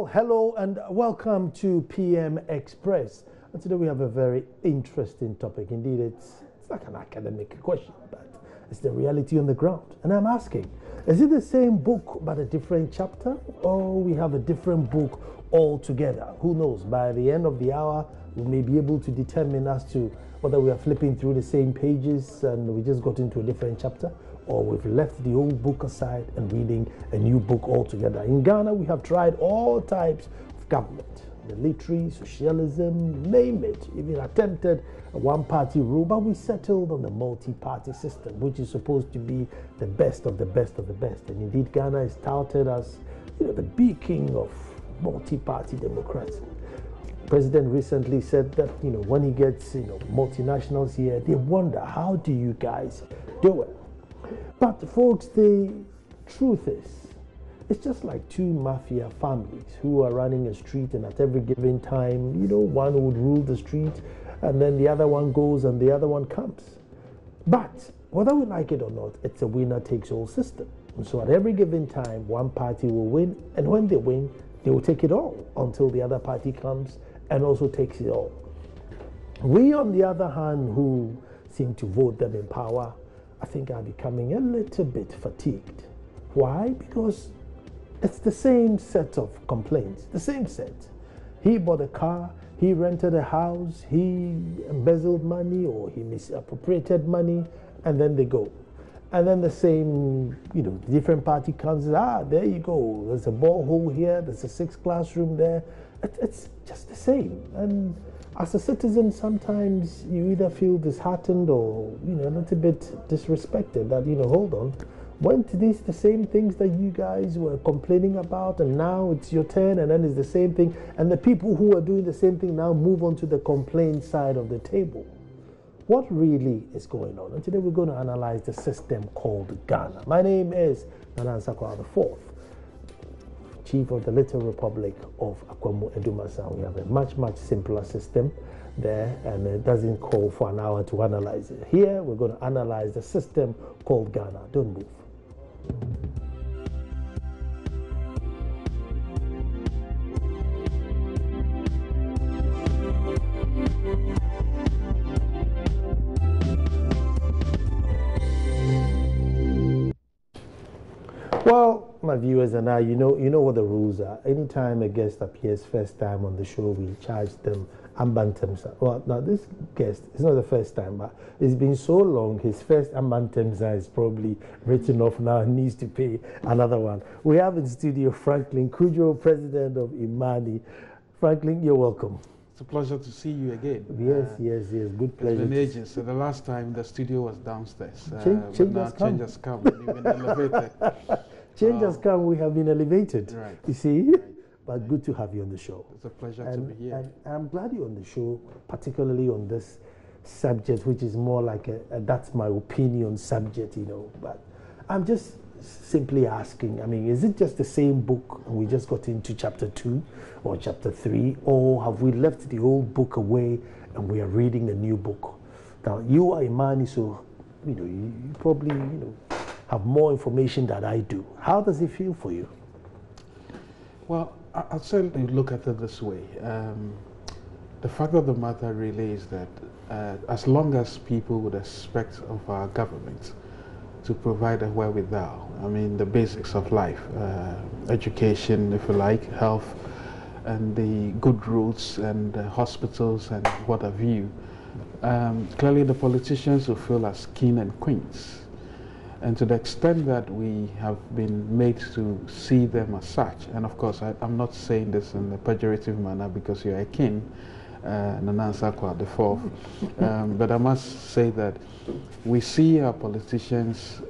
Well, hello and welcome to PM Express. And today we have a very interesting topic. Indeed, it's like an academic question, but it's the reality on the ground. And I'm asking, is it the same book but a different chapter, or we have a different book altogether? Who knows? By the end of the hour, we may be able to determine as to whether we are flipping through the same pages and we just got into a different chapter, or we've left the old book aside and reading a new book altogether. In Ghana, we have tried all types of government, military, socialism, name it, even attempted a one-party rule, but we settled on the multi-party system, which is supposed to be the best of the best of the best. And indeed, Ghana is touted as, the beacon of multi-party democracy. The president recently said that, when he gets, multinationals here, they wonder, how do you guys do it? But folks, the truth is, it's just like two mafia families who are running a street, and at every given time, one would rule the street and then the other one goes and the other one comes. But whether we like it or not, it's a winner takes all system. And so at every given time, one party will win, and when they win, they will take it all until the other party comes and also takes it all. We, on the other hand, who seem to vote them in power, I think are becoming a little bit fatigued. Why? Because it's the same set of complaints, the same set. He bought a car, he rented a house, he embezzled money or he misappropriated money, and then they go. And then the same, different party comes, there you go, there's a borehole here, there's a 6th classroom there. It's just the same. And as a citizen, sometimes you either feel disheartened or, a little bit disrespected that, hold on, weren't these the same things that you guys were complaining about, and now it's your turn, and then it's the same thing, and the people who are doing the same thing now move on to the complaint side of the table. What really is going on? And today we're going to analyze the system called Ghana. My name is Nana Nsakwa IV, Chief of the Little Republic of Akwamu Edumasa. We have a much, much simpler system there, and it doesn't call for an hour to analyze it. Here, we're going to analyze the system called Ghana. Don't move. Well, my viewers and I, you know what the rules are. Anytime a guest appears first time on the show, we charge them ambantemsa. Well, now this guest, it's not the first time, but it's been so long, his first ambantemsa is probably written off now and needs to pay another one. We have in studio Franklin Kujo, president of Imani. Franklin, you're welcome. It's a pleasure to see you again. Yes, good pleasure. It's been ages. So the last time the studio was downstairs. Change has come. We've been elevated. Change has come, we have been elevated. Right. You see? Right. But good to have you on the show. It's a pleasure to be here. And I'm glad you're on the show, particularly on this subject, which is more like a that's my opinion subject, But I'm just simply asking, is it just the same book and we just got into chapter 2 or chapter 3, or have we left the old book away and we are reading a new book? Now, you are Imani, so, you probably, have more information than I do. How does it feel for you? Well, I'll certainly look at it this way. The fact of the matter really is that as long as people would expect of our government to provide a wherewithal, the basics of life, education, if you like, health, and the good roads and hospitals and what have you, clearly the politicians will feel as king and queens. And to the extent that we have been made to see them as such, and of course I'm not saying this in a pejorative manner because you're a king, Nana Nsakwa IV, but I must say that we see our politicians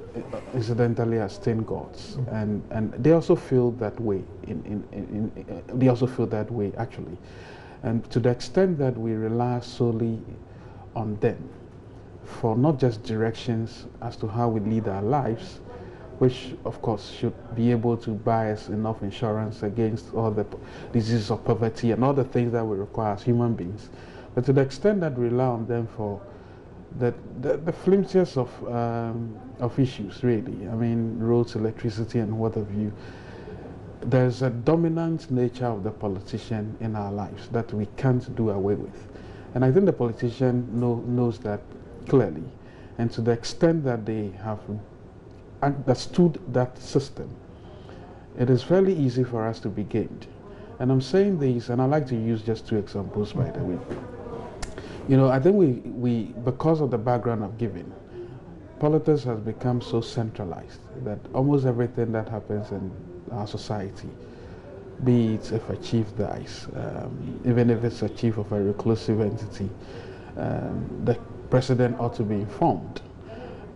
incidentally as tin gods, and they also feel that way. They also feel that way actually, and to the extent that we rely solely on them for not just directions as to how we lead our lives, which of course should be able to buy us enough insurance against all the diseases of poverty and all the things that we require as human beings. But to the extent that we rely on them for the flimsiest of issues, really, roads, electricity, and what have you, there's a dominant nature of the politician in our lives that we can't do away with. And I think the politician knows that clearly. And to the extent that they have understood that system, it is fairly easy for us to be gamed. And I'm saying this, and I like to use just two examples, by the way. You know, I think we because of the background of giving, politics has become so centralized that almost everything that happens in our society, be it if a chief dies, even if it's a chief of a reclusive entity, the president ought to be informed.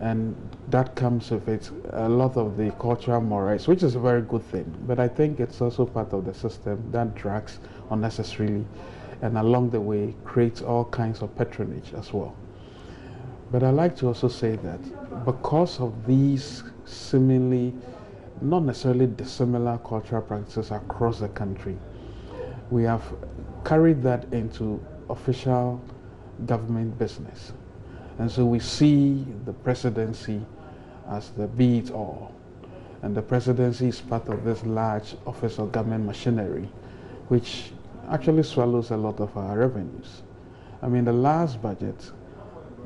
And that comes with it a lot of the cultural mores, which is a very good thing. But I think it's also part of the system that drags unnecessarily and along the way creates all kinds of patronage as well. But I like to also say that because of these seemingly not necessarily dissimilar cultural practices across the country, we have carried that into official government business. And so we see the presidency as the be-it-all. And the presidency is part of this large office of government machinery, which actually swallows a lot of our revenues. I mean, the last budget,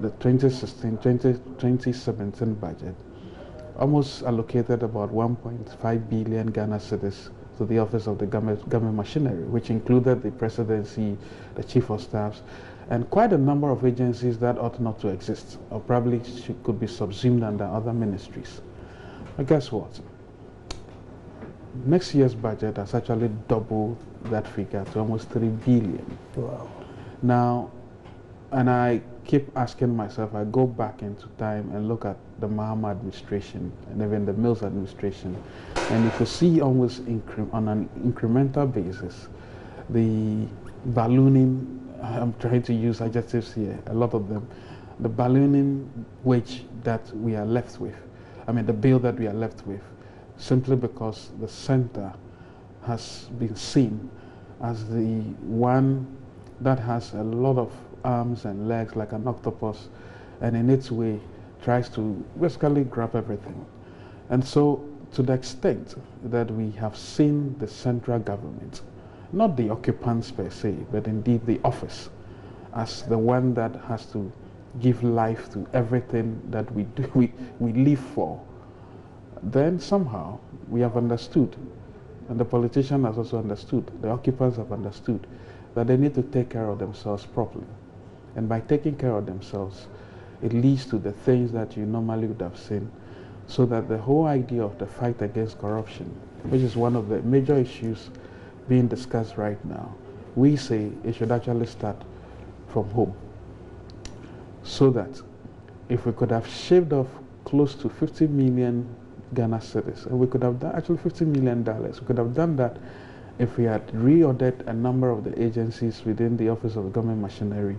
the 2016-2017 budget, almost allocated about 1.5 billion Ghana cedis to the office of the government machinery, which included the presidency, the chief of staffs, and quite a number of agencies that ought not to exist, or probably could be subsumed under other ministries. But guess what? Next year's budget has actually doubled that figure to almost 3 billion. Wow. Now, and I keep asking myself, I go back into time and look at the Mahama administration and even the Mills administration, and if you see almost on an incremental basis, the ballooning, I'm trying to use adjectives here, a lot of them, the ballooning wage that we are left with, I mean the bill that we are left with, simply because the center has been seen as the one that has a lot of arms and legs like an octopus, and in its way tries to basically grab everything. And so to the extent that we have seen the central government, not the occupants per se, but indeed the office, as the one that has to give life to everything that we do, we live for, then somehow we have understood, and the politician has also understood, the occupants have understood, that they need to take care of themselves properly. And by taking care of themselves, it leads to the things that you normally would have seen, so that the whole idea of the fight against corruption, which is one of the major issues being discussed right now, we say it should actually start from home. So that if we could have shaved off close to 50 million Ghana cedis, and we could have done actually $50 million, we could have done that if we had reordered a number of the agencies within the office of the government machinery,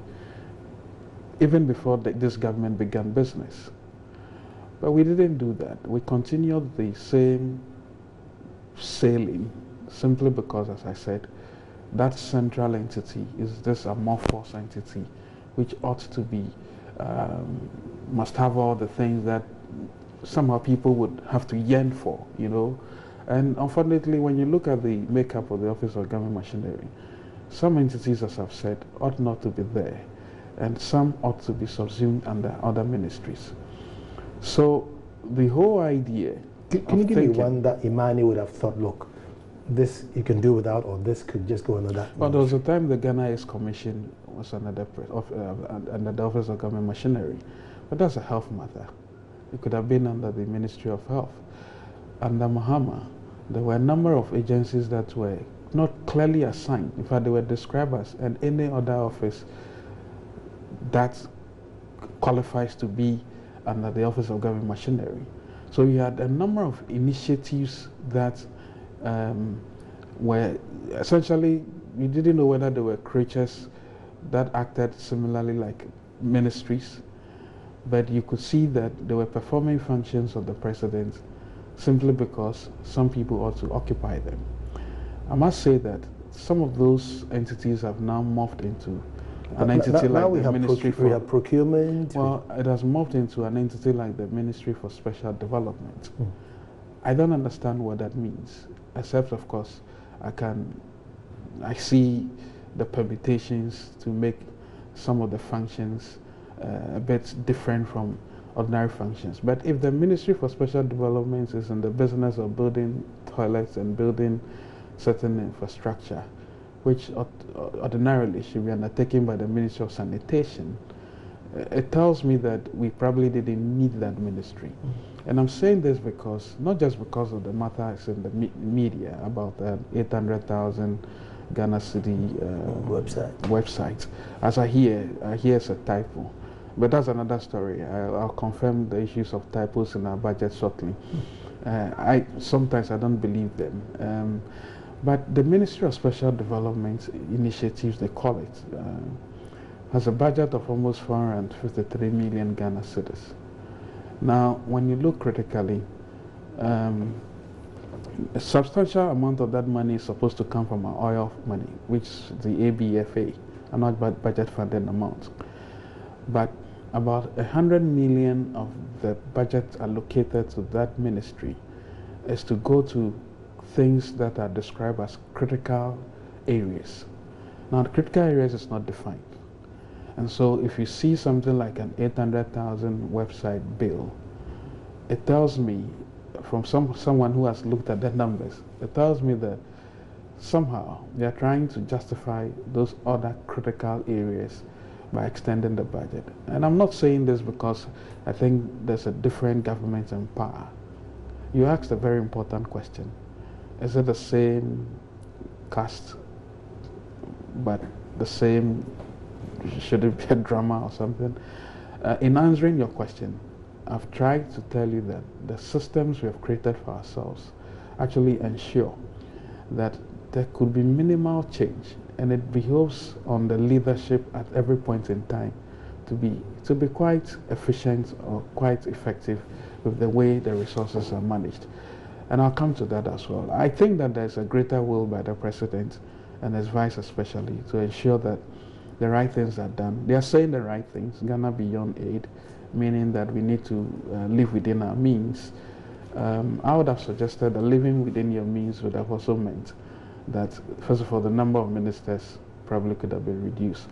even before this government began business. But we didn't do that. We continued the same sailing, simply because, as I said, that central entity is this amorphous entity which ought to be, must have all the things that somehow people would have to yearn for, you know. And unfortunately, when you look at the makeup of the office of government machinery, some entities, as I've said, ought not to be there, and some ought to be subsumed under other ministries. So the whole idea. Can you give me one that Imani would have thought, look, this you can do without, or this could just go under that? Well, there was a time the Ghana East Commission was under the office of government machinery, but that's a health matter. It could have been under the Ministry of Health. Under Mahama, there were a number of agencies that were not clearly assigned. In fact, they were described as any other office that qualifies to be under the office of government machinery. So you had a number of initiatives that were essentially, you didn't know whether they were creatures that acted similarly like ministries, but you could see that they were performing functions of the president simply because some people ought to occupy them. I must say that some of those entities have now morphed into an entity like the Ministry for... We have procurement. Well, it has morphed into an entity like the Ministry for Special Development. I don't understand what that means, except of course I see the permutations to make some of the functions a bit different from ordinary functions. But if the Ministry for Special Development is in the business of building toilets and building certain infrastructure, which ordinarily should be undertaken by the Ministry of Sanitation, it tells me that we probably didn't need that ministry. And I'm saying this because, not just because of the matter is in the media about 800,000 Ghana City websites. As I hear it's a typo. But that's another story. I'll confirm the issues of typos in our budget shortly. Sometimes I don't believe them. But the Ministry of Special Development Initiatives, they call it, has a budget of almost 453 million Ghana cedis. Now, when you look critically, a substantial amount of that money is supposed to come from our oil money, which is the ABFA, and not budget funded amount. But about 100 million of the budget allocated to that ministry is to go to things that are described as critical areas. Now, the critical areas is not defined. And so if you see something like an 800,000 website bill, it tells me, from someone who has looked at the numbers, it tells me that somehow they are trying to justify those other critical areas by extending the budget. And I'm not saying this because I think there's a different government in power. You asked a very important question. Is it the same cast, but the same, should it be a drama or something? In answering your question, I've tried to tell you that the systems we have created for ourselves actually ensure that there could be minimal change, and it behoves on the leadership at every point in time to be quite efficient or quite effective with the way the resources are managed. And I'll come to that as well. I think that there's a greater will by the President and his vice especially to ensure that the right things are done. They are saying the right things, Ghana beyond aid, meaning that we need to live within our means. I would have suggested that living within your means would have also meant that, first of all, the number of ministers probably could have been reduced.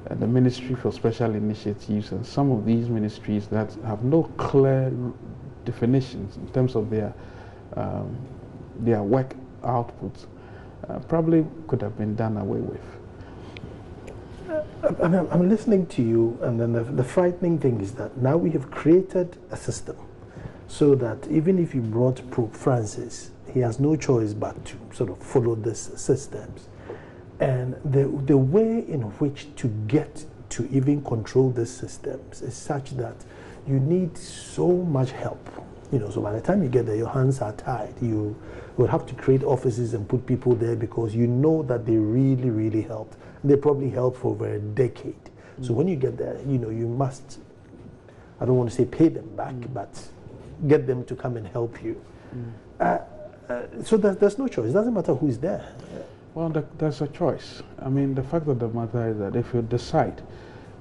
The Ministry for Special Initiatives and some of these ministries that have no clear definitions in terms of their work output probably could have been done away with. I'm listening to you, and then the frightening thing is that now we have created a system so that even if you brought Pope Francis, he has no choice but to sort of follow these systems. And the way in which to get to even control these systems is such that you need so much help. You know, so by the time you get there, your hands are tied. You will have to create offices and put people there because you know that they really, really helped. They probably helped for over a decade. So when you get there, you know, you must, I don't want to say pay them back, but get them to come and help you. So there's no choice. It doesn't matter who's there. Well, there's a choice. I mean, the fact of the matter is that if you decide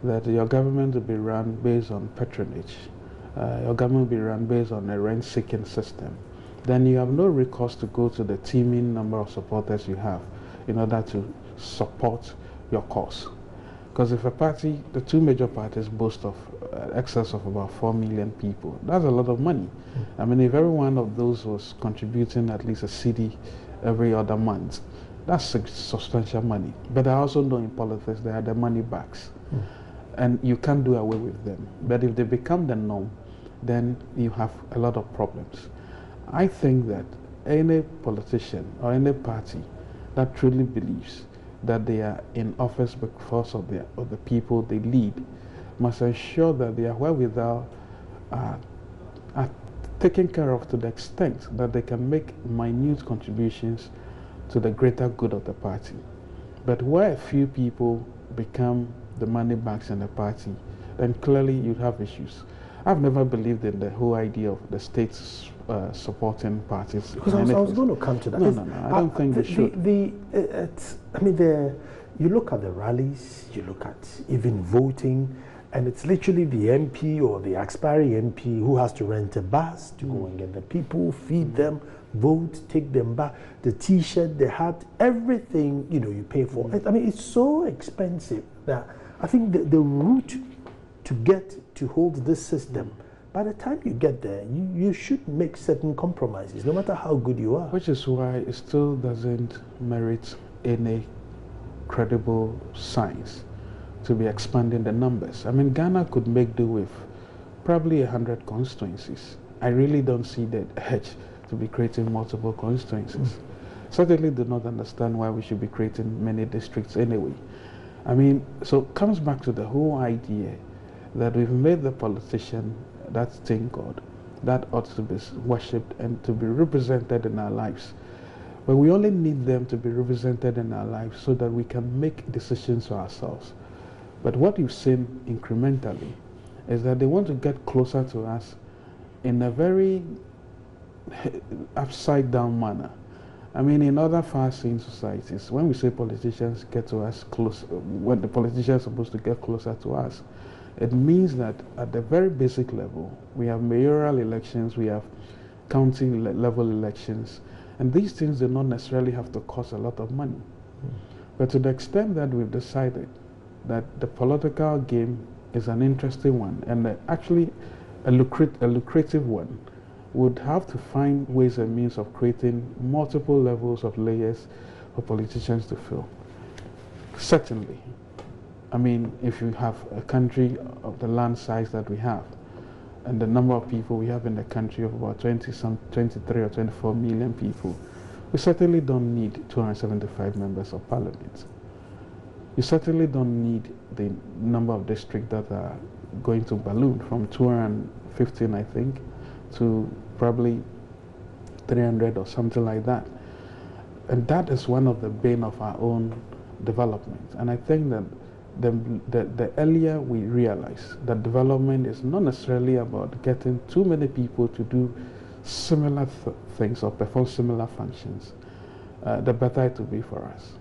that your government will be run based on patronage, your government will be run based on a rent-seeking system, then you have no recourse to go to the teeming number of supporters you have in order to support your cause. Because if a party, the two major parties boast of excess of about 4 million people, that's a lot of money. I mean, if every one of those was contributing at least a cedi every other month, that's substantial money. But I also know in politics there are the money bags, and you can't do away with them. But if they become the norm, then you have a lot of problems. I think that any politician or any party that truly believes that they are in office because of the people they lead must ensure that their wherewithal are taken care of to the extent that they can make minute contributions to the greater good of the party. But where a few people become the money bags in the party, then clearly you have issues. I've never believed in the whole idea of the states supporting parties. Because I was going to come to that. No, I don't think they should. You look at the rallies, you look at even voting, And it's literally the MP or the aspiring MP who has to rent a bus to go and get the people, feed them, vote, take them back, the T-shirt, the hat, everything, you know, you pay for. I mean, it's so expensive that I think the route to get to hold this system, by the time you get there, you should make certain compromises, no matter how good you are. Which is why it still doesn't merit any credible science to be expanding the numbers. I mean, Ghana could make do with probably 100 constituencies. I really don't see the edge to be creating multiple constituencies. Certainly do not understand why we should be creating many districts anyway. I mean, so it comes back to the whole idea that we've made the politician that thing God that ought to be worshipped and to be represented in our lives. But we only need them to be represented in our lives so that we can make decisions for ourselves. But what you've seen incrementally is that they want to get closer to us in a very upside down manner. I mean, in other far-seeing societies, when we say politicians get to us close, when the politicians are supposed to get closer to us, it means that at the very basic level, we have mayoral elections, we have county level elections, and these things do not necessarily have to cost a lot of money. But to the extent that we've decided that the political game is an interesting one and actually a lucrative one, would have to find ways and means of creating multiple levels of layers for politicians to fill. Certainly. I mean, if you have a country of the land size that we have, and the number of people we have in the country of about 23 or 24 million people, we certainly don't need 275 members of parliament. You certainly don't need the number of districts that are going to balloon from 215, I think, to probably 300 or something like that. And that is one of the bane of our own development. And I think that the earlier we realize that development is not necessarily about getting too many people to do similar things or perform similar functions, the better it will be for us.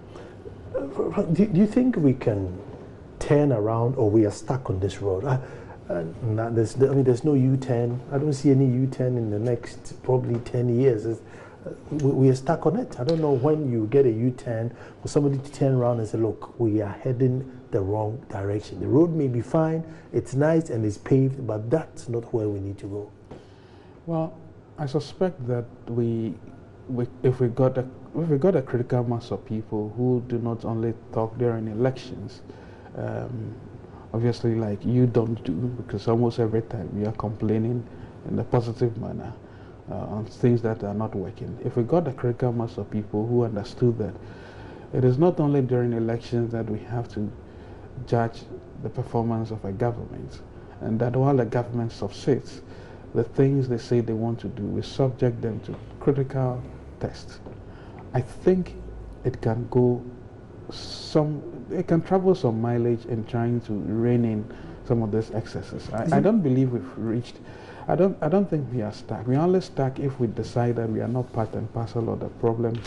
Do you think we can turn around, or we are stuck on this road? There's no U-turn. I don't see any U-turn in the next probably 10 years. We are stuck on it. I don't know when you get a U-turn for somebody to turn around and say, look, we are heading the wrong direction. The road may be fine, it's nice and it's paved, but that's not where we need to go. Well, I suspect that if we got a critical mass of people who do not only talk during elections, obviously like you don't do, because almost every time you are complaining in a positive manner on things that are not working. If we got a critical mass of people who understood that it is not only during elections that we have to judge the performance of a government, and that while the government succeeds, the things they say they want to do, we subject them to critical tests. I think it can it can travel some mileage in trying to rein in some of these excesses. I don't believe we've reached. I don't think we are stuck. We're only stuck if we decide that we are not part and parcel of the problems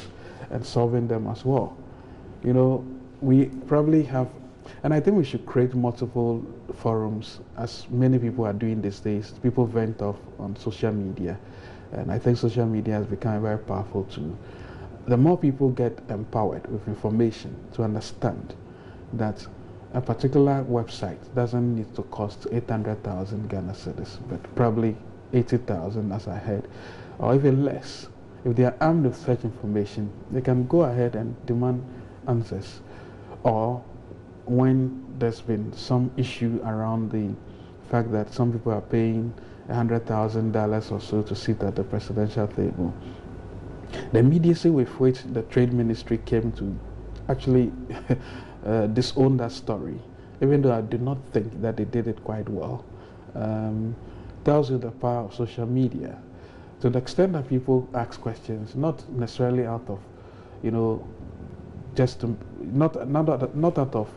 and solving them as well. You know, we probably have, and I think we should create multiple forums, as many people are doing these days. People vent off on social media, and I think social media has become a very powerful tool. The more people get empowered with information to understand that a particular website doesn't need to cost 800,000 Ghana cedis, but probably 80,000 as I heard, or even less. If they are armed with such information, they can go ahead and demand answers. Or when there's been some issue around the fact that some people are paying $100,000 or so to sit at the presidential table, the immediacy with which the Trade Ministry came to actually disown that story, even though I do not think that they did it quite well, tells you the power of social media. To the extent that people ask questions, not necessarily out of, you know, just to, not out of,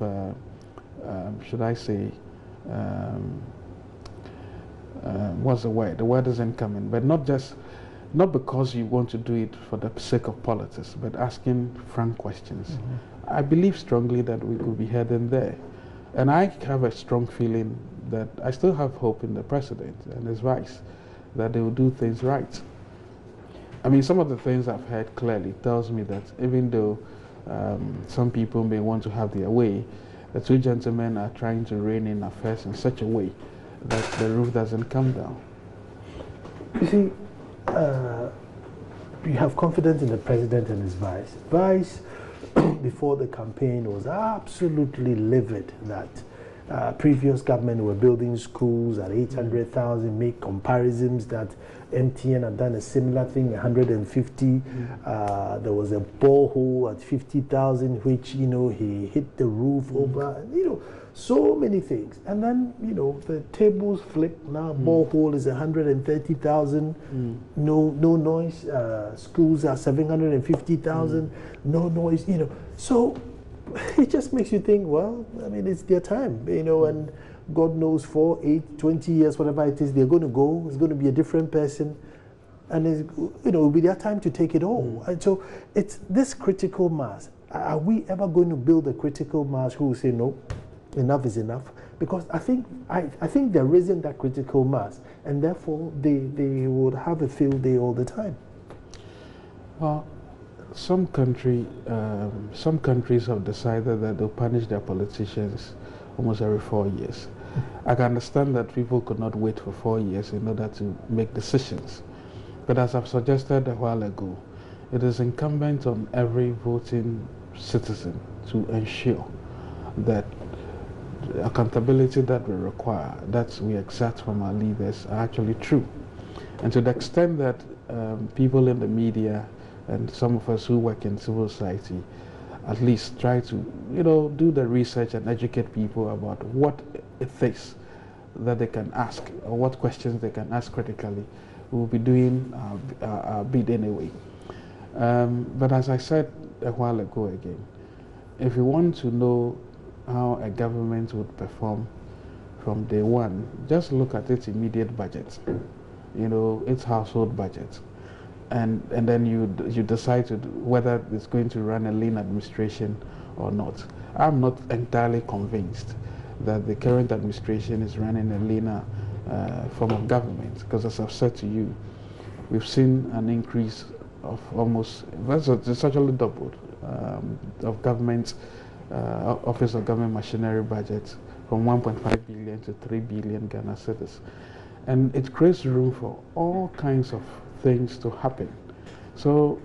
should I say, what's the word? The word isn't coming, but not because you want to do it for the sake of politics, but asking frank questions. I believe strongly that we could be heading there. And I have a strong feeling that I still have hope in the president and his vice that they will do things right. I mean, some of the things I've heard clearly tells me that even though some people may want to have their way, the two gentlemen are trying to rein in affairs in such a way that the roof doesn't come down. You see, you have confidence in the president and his vice. Vice, before the campaign, was absolutely livid that previous government were building schools at 800,000, make comparisons that MTN had done a similar thing, 150. There was a borehole at 50,000, which, he hit the roof over, and, so many things. And then, the tables flip. Now borehole is 130,000, no noise. Schools are 750,000, no noise, So it just makes you think, well, I mean, it's their time, and God knows 4, 8, 20 years, whatever it is, they're going to go. It's going to be a different person. And it's, it'll be their time to take it all. And so it's this critical mass. Are we ever going to build a critical mass who will say, no, enough is enough? Because I think they're raising that critical mass, and therefore they would have a field day all the time. Well, some countries have decided that they'll punish their politicians almost every 4 years. I can understand that people could not wait for 4 years in order to make decisions. But as I've suggested a while ago, it is incumbent on every voting citizen to ensure that the accountability that we require, that we exact from our leaders, are actually true. And to the extent that people in the media and some of us who work in civil society at least try to, do the research and educate people about what it is that they can ask or what questions they can ask critically. We will be doing our bid anyway. But as I said a while ago again, if you want to know how a government would perform from day one, just look at its immediate budget, its household budget. And then you decide whether it's going to run a lean administration or not. I'm not entirely convinced that the current administration is running a leaner form of government, because as I've said to you, we've seen an increase of almost, it's actually doubled, of government, Office of Government Machinery budget from 1.5 billion to 3 billion Ghana cedis. And it creates room for all kinds of things to happen. So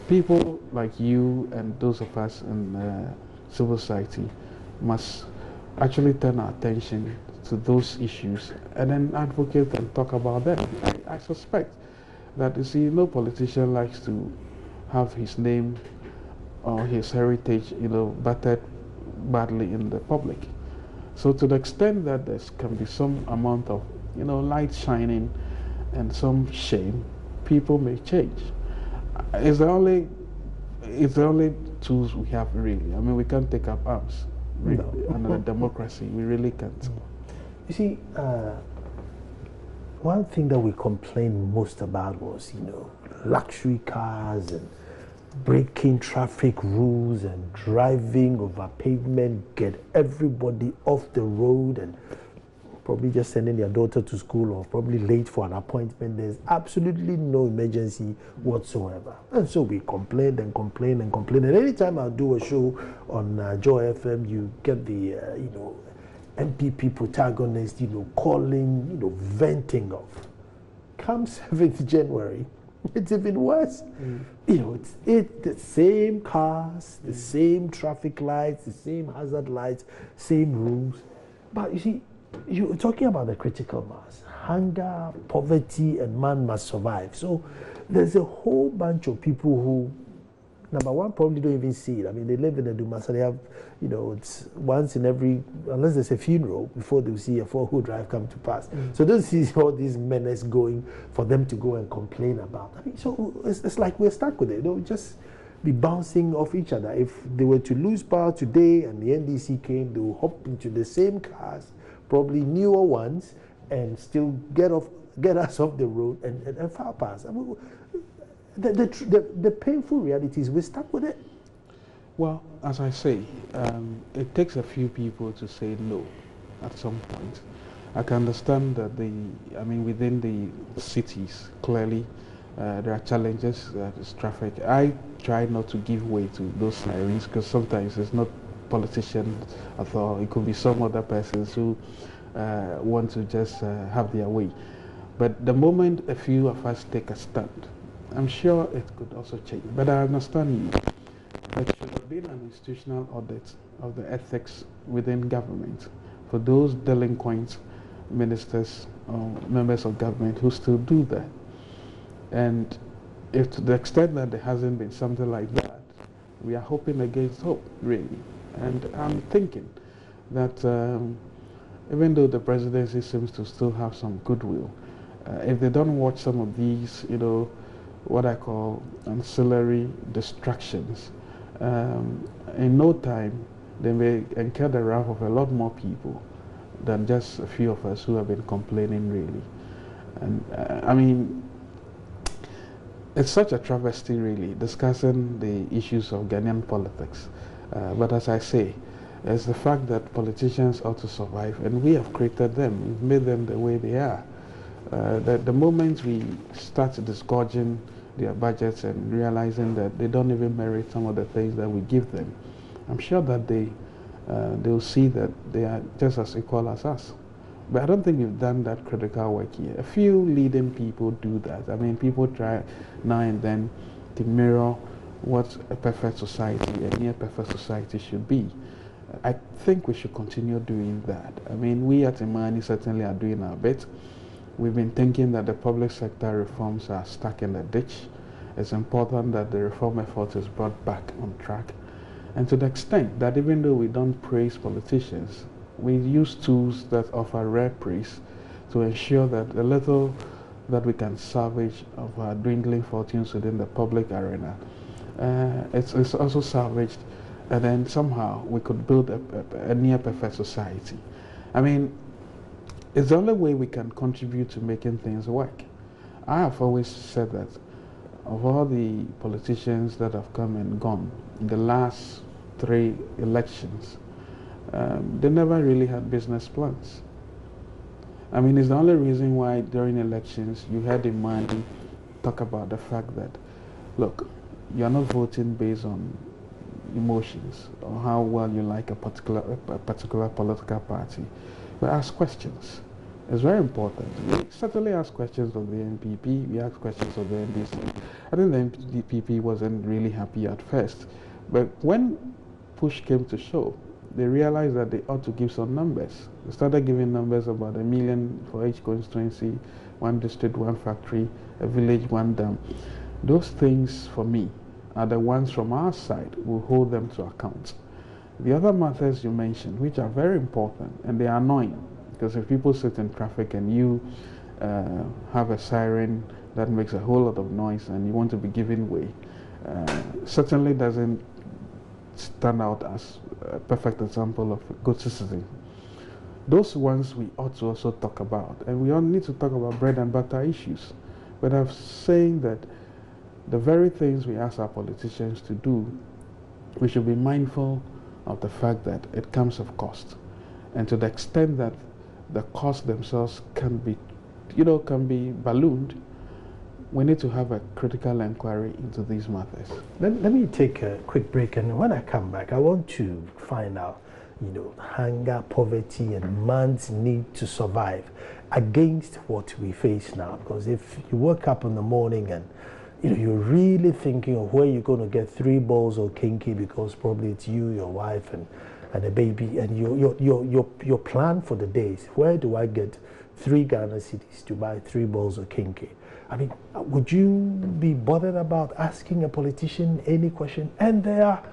people like you and those of us in civil society must actually turn our attention to those issues and then advocate and talk about them. I suspect that, no politician likes to have his name or his heritage, battered badly in the public. So to the extent that there can be some amount of, light shining and some shame, people may change. It's the only tools we have, really. I mean, we can't take up arms, really, under a democracy. We really can't. You see, one thing that we complained most about was, luxury cars and breaking traffic rules and driving over pavement, get everybody off the road, and probably just sending their daughter to school or probably late for an appointment. There's absolutely no emergency whatsoever. And so we complained and complained and complained. And anytime I do a show on Joy FM, you get the, MPP protagonist, calling, venting off. Come 7th January, it's even worse. It's the same cars, the same traffic lights, the same hazard lights, same rules. But you see, you're talking about the critical mass. Hunger, poverty, and man must survive. So there's a whole bunch of people who, number one, probably don't even see it. I mean, they live in a Duma, so they have, it's once in every, unless there's a funeral, before they see a 4-wheel drive come to pass. So don't see all these menace going for them to go and complain about. I mean, so it's like we're stuck with it. They'll just be bouncing off each other. If they were to lose power today and the NDC came, they will hop into the same cars, probably newer ones, and still get us off the road and file pass. I mean, the painful reality is we're stuck with it. Well, as I say, it takes a few people to say no at some point. I can understand that within the cities, clearly, there are challenges, there's traffic. I try not to give way to those sirens because sometimes it's not politicians at all. It could be some other persons who want to just have their way. But the moment a few of us take a stand, I'm sure it could also change. But I understand you. There should have been an institutional audit of the ethics within government for those delinquent ministers or members of government who still do that. And if to the extent that there hasn't been something like that, we are hoping against hope, really. And I'm thinking that even though the presidency seems to still have some goodwill, if they don't watch some of these, what I call ancillary distractions, in no time they may incur the wrath of a lot more people than just a few of us who have been complaining, really. And it's such a travesty, really, discussing the issues of Ghanaian politics. But as I say, it's the fact that politicians ought to survive, and we have created them. We've made them the way they are. That the moment we start disgorging their budgets and realizing that they don't even merit some of the things that we give them, I'm sure that they'll see that they are just as equal as us. But I don't think we've done that critical work here. A few leading people do that. I mean, people try now and then to mirror what a perfect society, a near perfect society should be. I think we should continue doing that. I mean, we at Imani certainly are doing our bit. We've been thinking that the public sector reforms are stuck in the ditch. It's important that the reform effort is brought back on track. And to the extent that even though we don't praise politicians, we use tools that offer rare praise to ensure that the little that we can salvage of our dwindling fortunes within the public arena, it's also salvaged, and then somehow we could build a near perfect society. I mean, it's the only way we can contribute to making things work. I have always said that of all the politicians that have come and gone in the last 3 elections, they never really had business plans. I mean, it's the only reason why during elections you heard a man talk about the fact that, look, you're not voting based on emotions or how well you like a particular political party. We ask questions. It's very important. We certainly ask questions of the NPP, we ask questions of the NDC. I think the NPP wasn't really happy at first, but when push came to shove, they realized that they ought to give some numbers. They started giving numbers about 1 million for each constituency, 1 district, 1 factory, a village, 1 dam. Those things, for me, are the ones from our side. We'll hold them to account. The other matters you mentioned, which are very important, and they are annoying, because if people sit in traffic and you have a siren that makes a whole lot of noise and you want to be giving way, certainly doesn't stand out as a perfect example of a good citizen. Those ones we ought to also talk about, and we all need to talk about bread and butter issues. But I'm saying that the very things we ask our politicians to do, we should be mindful of the fact that it comes of cost. And to the extent that the costs themselves can be ballooned, we need to have a critical inquiry into these matters. Let me take a quick break, and when I come back, I want to find out, hunger, poverty, and man's need to survive against what we face now. Because if you wake up in the morning and you're really thinking of where you're going to get 3 balls of kinky, because probably it's you, your wife, and a baby, and your plan for the day is, where do I get 3 Ghana cedis to buy 3 balls of kinky? I mean, would you be bothered about asking a politician any question? And there are,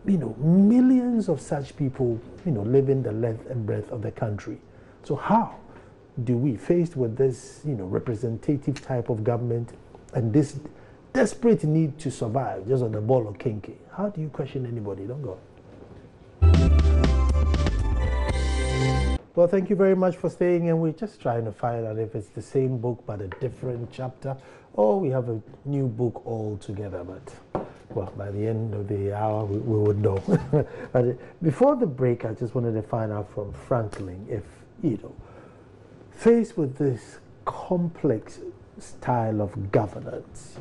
millions of such people, living the length and breadth of the country. So how do we, faced with this, representative type of government and this desperate need to survive just on the ball of kinky, how do you question anybody? Don't go. Well, thank you very much for staying, and we're just trying to find out if it's the same book but a different chapter, or we have a new book altogether. But Well, by the end of the hour, we would know. But before the break, I just wanted to find out from Franklin if, faced with this complex style of governance,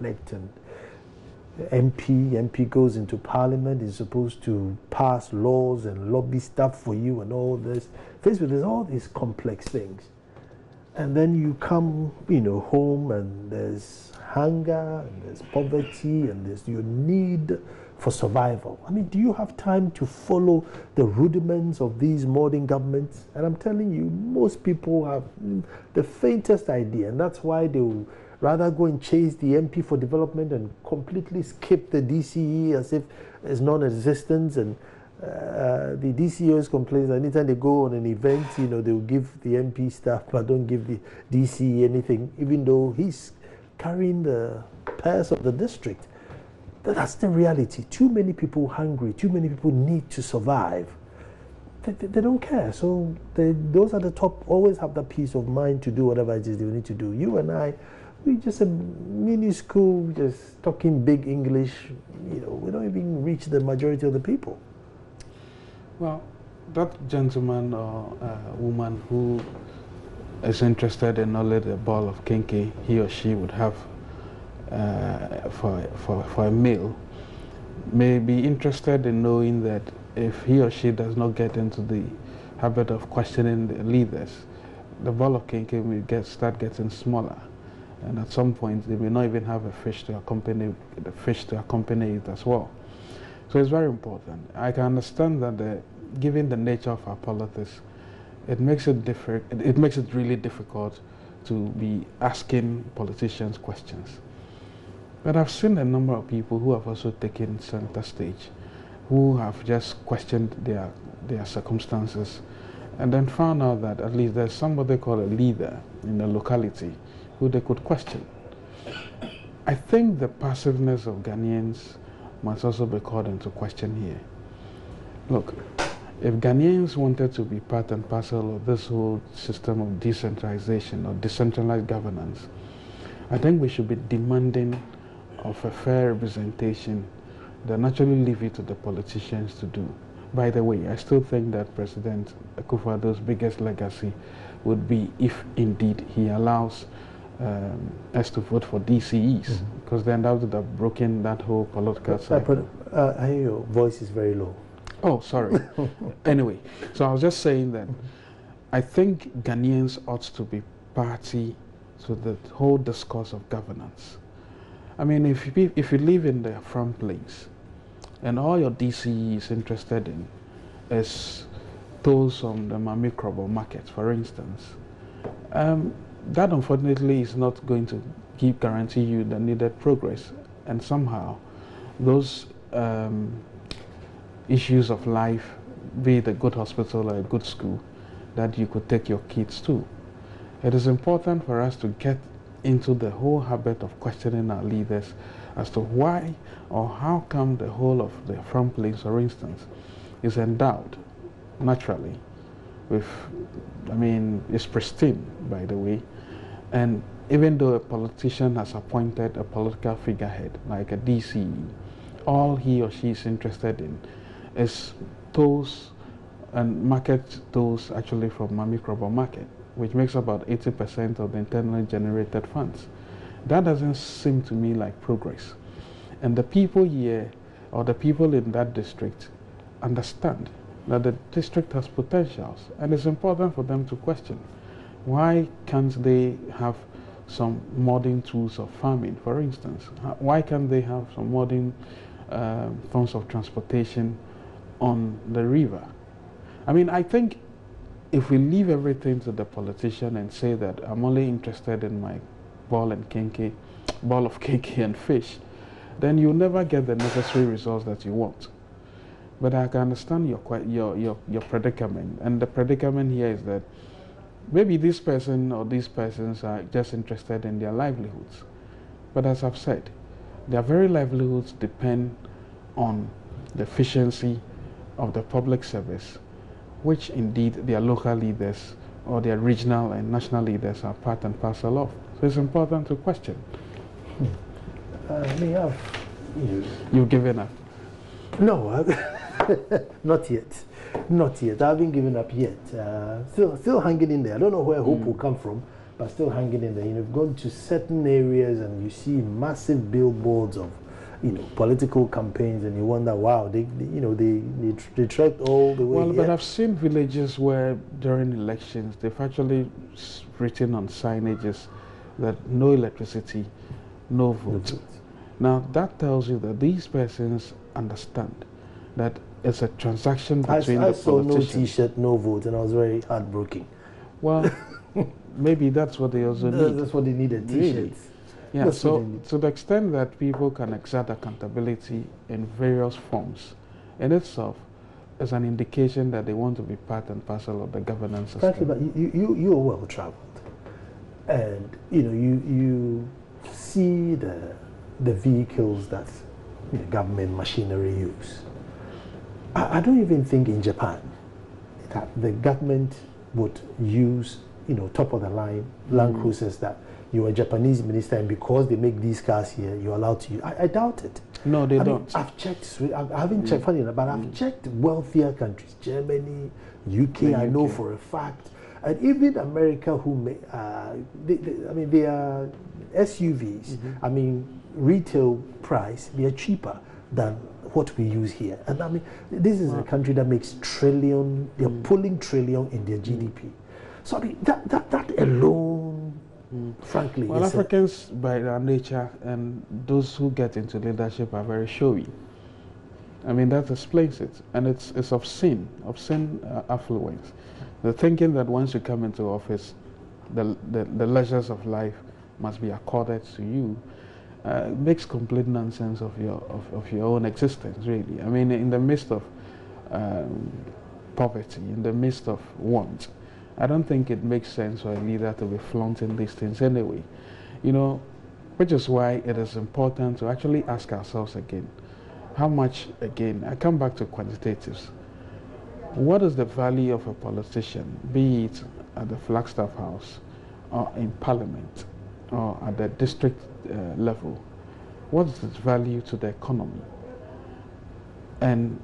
electing MP goes into parliament, is supposed to pass laws and lobby stuff for you and all this, faced with all these complex things. And then you come, home and there's hunger and there's poverty and there's your need for survival. I mean, do you have time to follow the rudiments of these modern governments? And I'm telling you, most people have the faintest idea, and that's why they will rather go and chase the MP for development and completely skip the DCE as if it's non-existent. And the DCEOs complain that anytime they go on an event, they'll give the MP stuff but don't give the DCE anything, even though he's carrying the purse of the district. That's the reality. Too many people hungry, too many people need to survive. They don't care. So those at the top always have that peace of mind to do whatever it is they need to do. You and I, we just a mini school, just talking big English. We don't even reach the majority of the people. Well, that gentleman or woman who is interested in only the ball of kinky he or she would have for a meal may be interested in knowing that if he or she does not get into the habit of questioning the leaders, the ball of kinky will start getting smaller, and at some point they may not even have a fish to accompany it as well. So it's very important. I can understand that given the nature of our politics, it makes it really difficult to be asking politicians questions. But I've seen a number of people who have also taken center stage, who have just questioned their circumstances, and then found out that at least there's somebody called a leader in the locality who they could question. I think the passiveness of Ghanaians must also be called into question here. Look, if Ghanaians wanted to be part and parcel of this whole system of decentralization or decentralized governance, I think we should be demanding of a fair representation than actually leave it to the politicians to do. By the way, I still think that President Akufo-Addo's biggest legacy would be if indeed he allows us to vote for DCEs, because then that would have broken that whole political cycle. I hear your voice is very low. Oh, sorry. Anyway, so I was just saying that I think Ghanaians ought to be party to the whole discourse of governance. I mean, if you live in the front place and all your DCE is interested in is those on the Mami Krobo market, for instance, that unfortunately is not going to guarantee you the needed progress. And somehow those issues of life, be it a good hospital or a good school, that you could take your kids to. It is important for us to get into the whole habit of questioning our leaders as to why or how come the whole of the front place, for instance, is endowed naturally with, it's pristine, by the way, and even though a politician has appointed a political figurehead like a DCE, all he or she is interested in is those and market those actually from Mami Krobo market, which makes about 80% of the internally generated funds. That doesn't seem to me like progress. And the people here, or the people in that district, understand that the district has potentials, and it's important for them to question. Why can't they have some modern tools of farming, for instance? Why can't they have some modern forms of transportation on the river? I think if we leave everything to the politician and say that I'm only interested in my ball of kinky and fish, then you'll never get the necessary results that you want. But I can understand your predicament, and the predicament here is that maybe this person or these persons are just interested in their livelihoods. But as I've said, their very livelihoods depend on the efficiency of the public service, which indeed their local leaders or their regional and national leaders are part and parcel of. So it's important to question. We have You've given up? No, not yet. Not yet. I haven't given up yet. Still hanging in there. I don't know where hope will come from, but still hanging in there. You've gone to certain areas and you see massive billboards of, political campaigns, and you wonder, wow, they trekked all the way. Well, here. but I've seen villages where during elections they've actually written on signages that no electricity, no vote. Now that tells you that these persons understand that it's a transaction between I the saw politicians. no T-shirt, no vote, and I was very heartbroken. Well, maybe that's what they also need. That's what they needed, T-shirts. Really? Yeah, so to the extent that people can exert accountability in various forms, in itself is an indication that they want to be part and parcel of the governance system. Frankly, but you are well traveled, and you see the vehicles that government machinery use. I don't even think in Japan that the government would use top of the line Land Cruisers that you're a Japanese minister, and because they make these cars here, you're allowed to use. I doubt it. No, they don't. I've checked. I haven't checked, funny enough, but I've checked wealthier countries, Germany, UK. I know for a fact, and even America, who they are SUVs. I mean, retail price, they are cheaper than what we use here. And this is a country that makes trillion. They're pulling trillion in their GDP. So that alone. Frankly, well, Africans by their nature and those who get into leadership are very showy. I mean, that explains it, and it's obscene affluence. The thinking that once you come into office, the leisures of life must be accorded to you makes complete nonsense of your own existence. Really, I mean, in the midst of poverty, in the midst of want, I don't think it makes sense for a leader to be flaunting these things anyway. Which is why it is important to actually ask ourselves again, how much, again, I come back to quantitatives. What is the value of a politician, be it at the Flagstaff House or in Parliament or at the district level? What is its value to the economy? And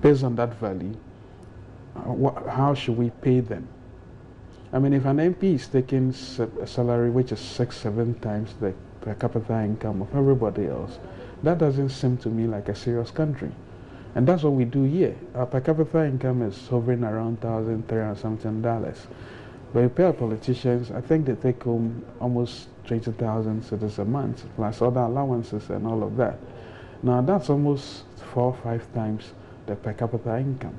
based on that value, how should we pay them? I mean, if an MP is taking a salary which is 6-7 times the per capita income of everybody else, that doesn't seem to me like a serious country. And that's what we do here. Our per capita income is hovering around $1,300 something. But you pay our politicians, I think they take home almost 20,000 cedis a month, plus other allowances and all of that. Now that's almost 4 or 5 times the per capita income.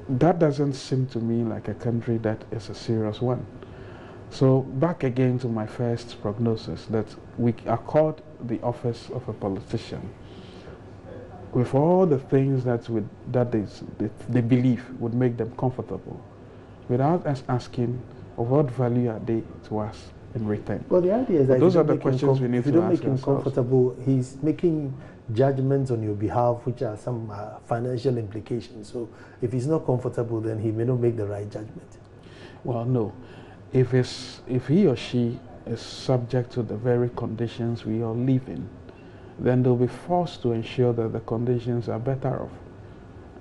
That doesn't seem to me like a country that is a serious one. So back again to my first prognosis, that we accord the office of a politician with all the things that they believe would make them comfortable, without us asking of what value are they to us in return. Well, the idea is that those are the questions we need to ask ourselves. If you don't make him comfortable, he's making judgments on your behalf, which are some financial implications. So if he's not comfortable, then he may not make the right judgment. Well, no. If he or she is subject to the very conditions we all live in, then they'll be forced to ensure that the conditions are better off.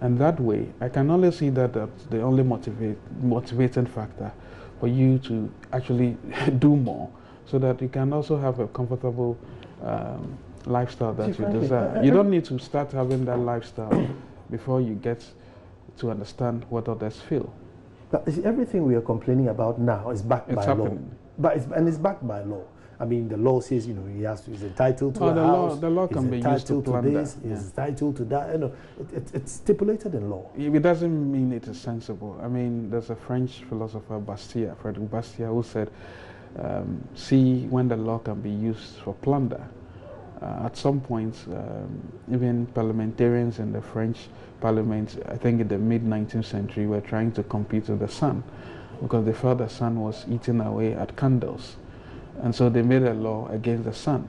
And that way, I can only see that that's the only motivating factor for you to actually do more, so that you can also have a comfortable lifestyle that you desire. You don't need to start having that lifestyle before you get to understand what others feel. But everything we are complaining about now is backed by happening. law. And it's backed by law. I mean, the law says, he's entitled to a house. The law can be used to plunder. He's entitled to that. It's stipulated in law. It doesn't mean it is sensible. I mean, there's a French philosopher, Frederick Bastiat, who said, see when the law can be used for plunder. At some point, even parliamentarians in the French parliament, I think in the mid-19th century, were trying to compete with the sun because they felt the sun was eating away at candles. And so they made a law against the sun.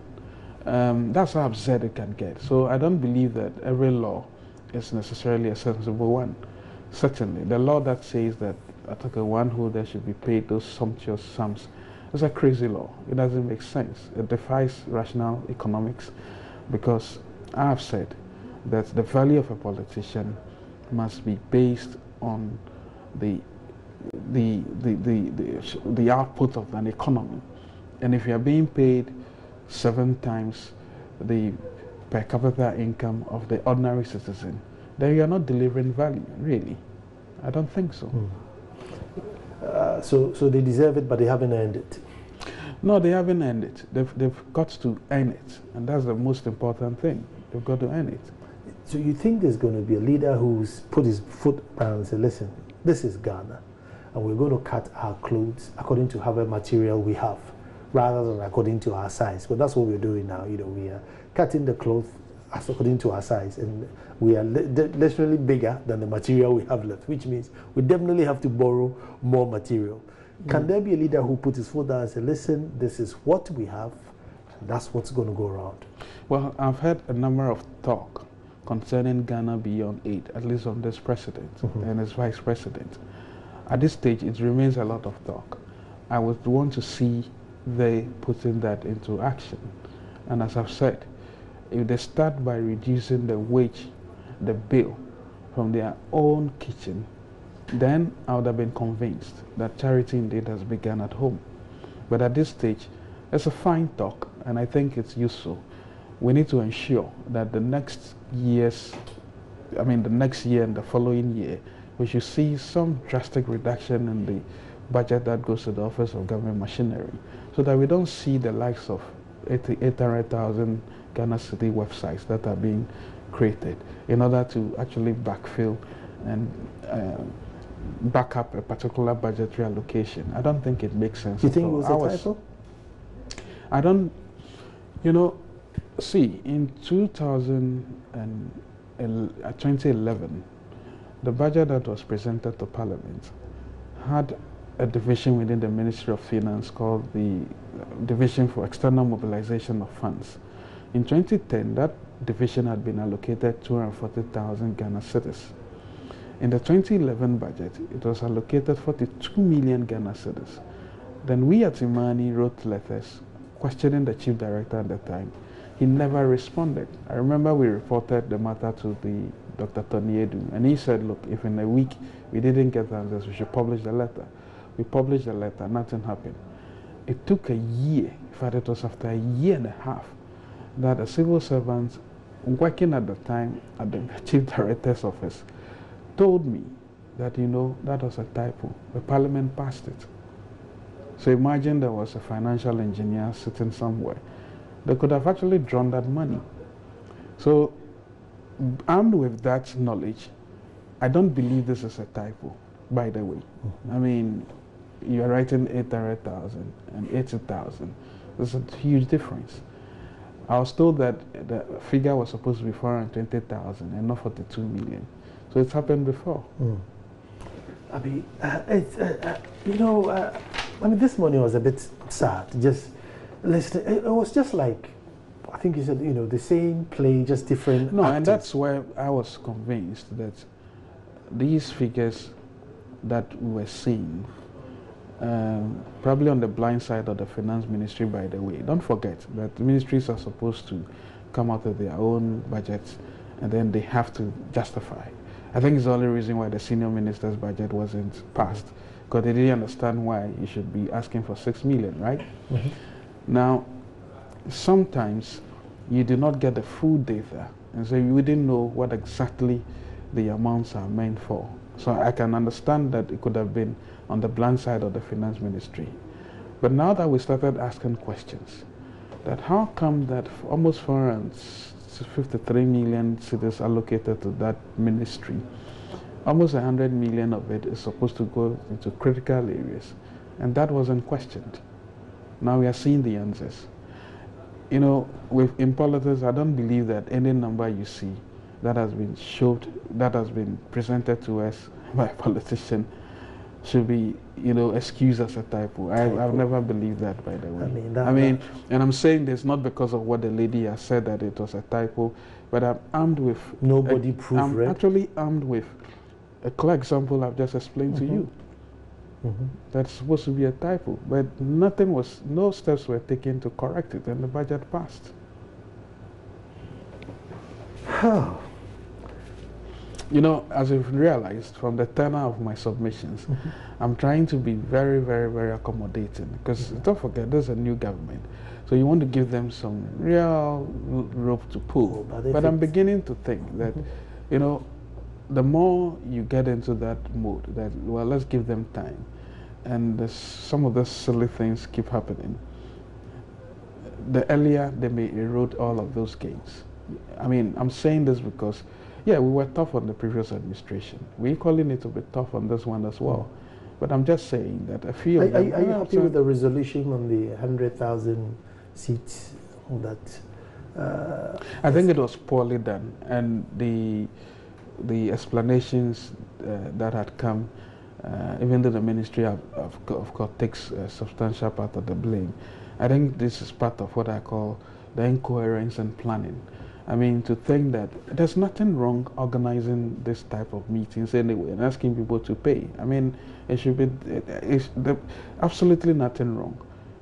That's how absurd it can get. So I don't believe that every law is necessarily a sensible one. Certainly, the law that says that a one holder should be paid those sumptuous sums It's a crazy law. It doesn't make sense. It defies rational economics, because I have said that the value of a politician must be based on the output of an economy. And if you are being paid 7 times the per capita income of the ordinary citizen, then you are not delivering value, really. I don't think so. So they deserve it, but they haven't earned it. No, they haven't earned it. They've got to earn it, and that's the most important thing. They've got to earn it. So you think there's going to be a leader who's put his foot down and said, listen, this is Ghana, and we're going to cut our clothes according to however material we have, rather than according to our size? But that's what we're doing now. You know, we are cutting the clothes according to our size, and we are literally bigger than the material we have left, which means we definitely have to borrow more material. Can there be a leader who put his foot down and say, listen, this is what we have, and that's what's going to go around? Well, I've heard a number of talk concerning Ghana beyond aid, at least on this president and his vice president. At this stage, it remains a lot of talk. I would want to see they putting that into action. And as I've said, if they start by reducing the wage, the bill from their own kitchen, then I would have been convinced that charity indeed has begun at home. But at this stage, it's a fine talk, and I think it's useful. We need to ensure that the next year and the following year, we should see some drastic reduction in the budget that goes to the Office of Government Machinery, so that we don't see the likes of 800,000 Ghana City websites that are being created in order to actually backfill and back up a particular budgetary allocation. I don't think it makes sense. You think it was a typo? I don't, see, in 2011, the budget that was presented to Parliament had a division within the Ministry of Finance called the Division for External Mobilization of Funds. In 2010, that division had been allocated 240,000 Ghana cedis. In the 2011 budget, it was allocated 42 million Ghana cedis. Then we at Imani wrote letters questioning the chief director at the time. He never responded. I remember we reported the matter to Dr. Tony Edu, and he said, look, if in a week we didn't get answers, we should publish the letter. We published the letter, nothing happened. It took a year, in fact it was after a year and a half, that a civil servant working at the time at the chief director's office told me that, that was a typo. The Parliament passed it. So imagine there was a financial engineer sitting somewhere. They could have actually drawn that money. So armed with that knowledge, I don't believe this is a typo, by the way. I mean, you're writing 800,000 and 80,000. There's a huge difference. I was told that the figure was supposed to be 420,000 and not 42 million. So it's happened before. I mean, this morning was a bit sad. Just listening, it was just like, I think you said, the same play, just different. No, actors. And that's where I was convinced that these figures that we were seeing, probably on the blind side of the finance ministry, by the way. Don't forget that the ministries are supposed to come out of their own budgets, and then they have to justify. I think it's the only reason why the senior minister's budget wasn't passed, because they didn't understand why you should be asking for 6 million, right? Now, sometimes you do not get the full data, and so you wouldn't know what exactly the amounts are meant for. So I can understand that it could have been on the blunt side of the finance ministry. But now that we started asking questions, that how come that almost 453 million cedis allocated to that ministry, almost 100 million of it is supposed to go into critical areas, and that wasn't questioned. Now we are seeing the answers. In politics, I don't believe that any number you see that has been presented to us by a politician should be, excused as a typo. I've never believed that, by the way. And I'm saying this not because of what the lady has said that it was a typo, but I'm armed with... Nobody proofread. I'm actually armed with a clear example I've just explained to you. That's supposed to be a typo, but no steps were taken to correct it, and the budget passed. You know, as you've realized from the tenor of my submissions, I'm trying to be very, very, very accommodating, because don't forget, there's a new government. So you want to give them some real rope to pull. But I'm beginning to think that, you know, the more you get into that mode, that, well, let's give them time, and some of the silly things keep happening, the earlier they may erode all of those gains. I mean, I'm saying this because, yeah, we were tough on the previous administration. We equally need to be tough on this one as well. But I'm just saying that a few of them... Are you happy with the resolution on the 100,000 seats that... I think it was poorly done, and the explanations that had come, even though the ministry of course takes a substantial part of the blame, I think this is part of what I call the incoherence and planning. I mean, to think that there's nothing wrong organizing this type of meetings anyway and asking people to pay. I mean, it should be, absolutely nothing wrong.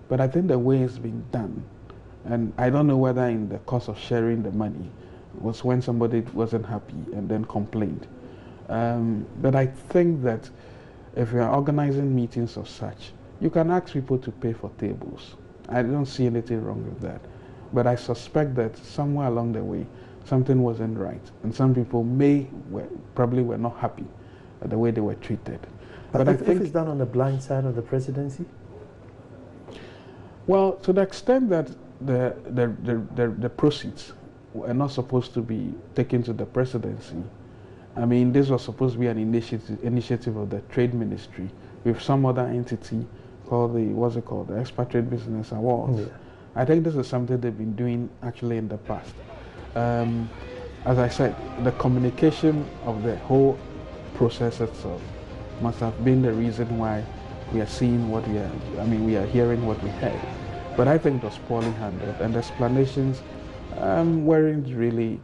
But I think the way it's being done, and I don't know whether in the course of sharing the money was when somebody wasn't happy and then complained. But I think that if you are organizing meetings of such, you can ask people to pay for tables. I don't see anything wrong with that. But I suspect that somewhere along the way, something wasn't right. And some people probably were not happy at the way they were treated. But I think it's done on the blind side of the presidency? Well, to the extent that the proceeds were not supposed to be taken to the presidency. I mean, this was supposed to be an initiative of the Trade Ministry with some other entity called the Expatriate Business Awards. Yeah. I think this is something they've been doing actually in the past. As I said, the communication of the whole process itself must have been the reason why we are seeing what we are, we are hearing what we heard. But I think it was poorly handled, and the explanations wasn't really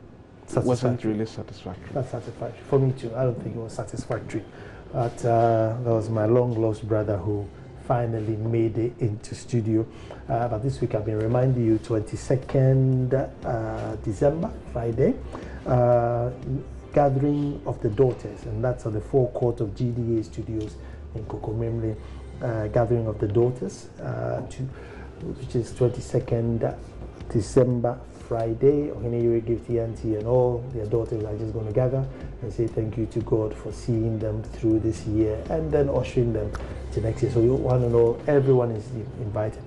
satisfactory. Not satisfactory. For me too, I don't think it was satisfactory. But that was my long-lost brother who finally made it into studio. But this week I've been reminding you, 22nd December, Friday, Gathering of the Daughters, and that's on the forecourt of GDA Studios in Kokomemle. Gathering of the Daughters, which is 22nd December, Friday. Ohene Gifty Auntie and all their daughters are just going to gather and say thank you to God for seeing them through this year and then ushering them to next year. So you want to know, everyone is invited.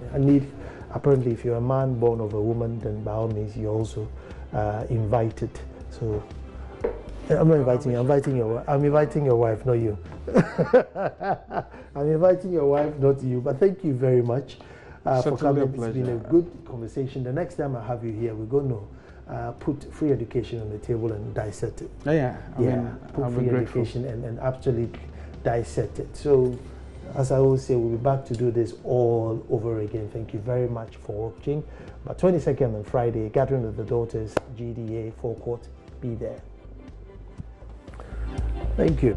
Apparently, if you're a man born of a woman, then by all means you're also invited. So I'm not inviting you. I'm inviting your wife, not you. I'm inviting your wife, not you. But thank you very much for coming. It's been a good conversation. The next time I have you here, we're going to put free education on the table and dissect it. Put free education and actually dissect it. So, as I always say, we'll be back to do this all over again. Thank you very much for watching. But 22nd on Friday, Gathering of the Daughters, GDA, forecourt, be there. Thank you.